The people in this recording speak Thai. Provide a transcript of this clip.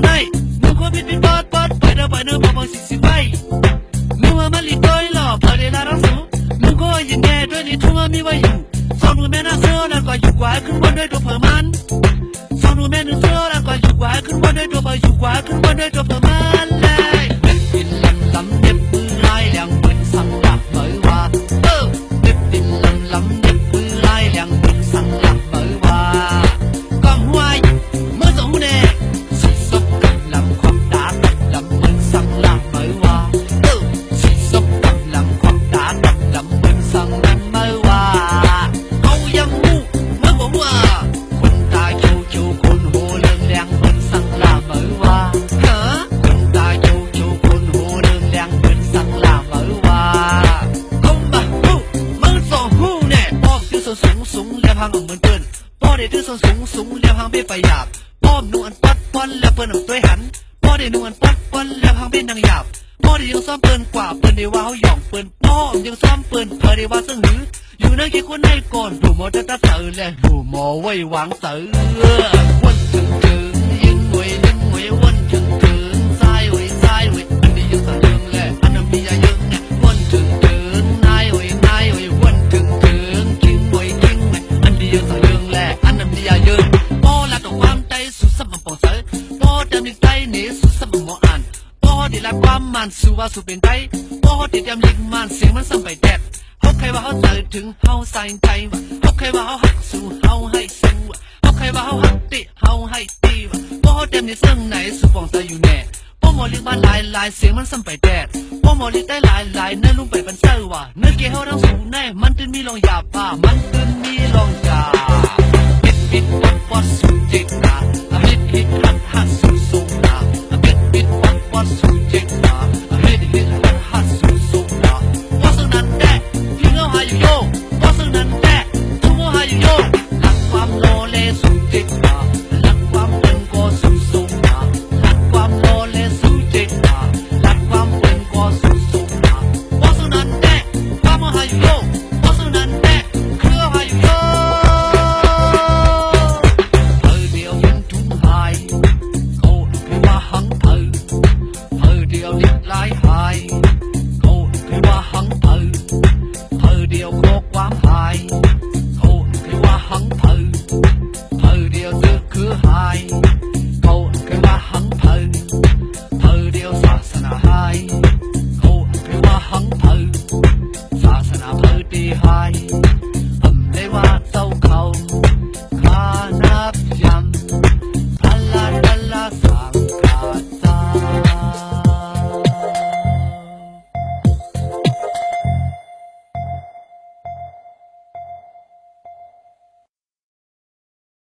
ไหนมึงควรผิดปอดไปเด้อบอกสิไว้มึงว่ามันลีก้อยหล่อพอได้ละรักสูมึงก็ยังแง่ด้วยนี่ทุ่งมีไว้อยู่สองหนูแม่น่าเสือแล้วก็อยู่กว่าขึ้นบนด้วยตัวเพิ่มมันสองหนูแม่นึงเสือแล้วก็อยู่กว่าขึ้นบนด้วยตัวเพิ่มอยู่กว่าขึ้นบนด้วยตัวเพิ่มมันเลยดินลำเด็บมือลายแหลงเป็นสังหลักเหมยว่าดินลำเด็บมือลายแหลงเป็นสังหลักเหมยว่ากองหัวเมื่อสองแน่สุดซบกับลำความตากับลำเป็นสังหลักเหมยว่าสุดซบกับลำความตากับลำเป็นสังหลักเหมยว่าเขายังมูเมื่อบอกว่าคนตาโจคนโหเรื่องแรงเป็นสังหลักเหมยว่าคนตาโจคนโหเรื่องแรงเป็นสังหลักเหมยว่าเขามาหูมึงสองหูแน่ป้อมที่สูงแล้วพังเหมือนเปิ้นป้อได้ที่สูงแล้วพังไปประหยัดป้อมนุ่งอันปัดแล้วเปิ้นตัวหันป้อได้นุ่งอันปัดแล้วพังเป็นนางหยาบป้อได้ยังซ้อมเปิ้นกว่าเปิ้นได้ว่าเขาหย่องเปิ้นป้อมยังซ้อมเปิ้นเธอได้ว่าซึ่งหืออยู่ในคิดคนในก่อนดูหมอตาเสือและดูหมอไว้วางเสือวันถึงยิงหวยวันถึงซ้ายหวยอันนี้ยังสั่งยังแหละอันนั้นมียายังแน่วันถึงนายหวยวันถึงคิงหวยอันนี้ยังสั่งยังแหละอันนั้นมียายังป้อละต้องความใจสุดสัมปองเสือป้อเต็มใจนี่สุดสัมหมออ่านป้อที่ละความมันสู้ว่าสู้เป็นใจป้อที่เต็มยิงมันเสียงมันสั่งไปแดดเขาใครว่าเขาเจอถึงเขาใส่ใจวะเขาใครว่าเขาหักสู้เขาให้สู้เขาใครว่าเขาหักติเขาให้ตีวะป้อเต็มในเสื่องไหนสุปองเธออยู่แน่ป้อหมอลิกบ้านลายเสียงมันสั่งไปแดดป้อหมอลิกได้ลายเนื้อลุ่มไปเป็นเสือวะเนื้อเกี่ยวเขาทั้งสูงแน่มันตื่นมีลองหยาบป่ามันตื่นมีลอง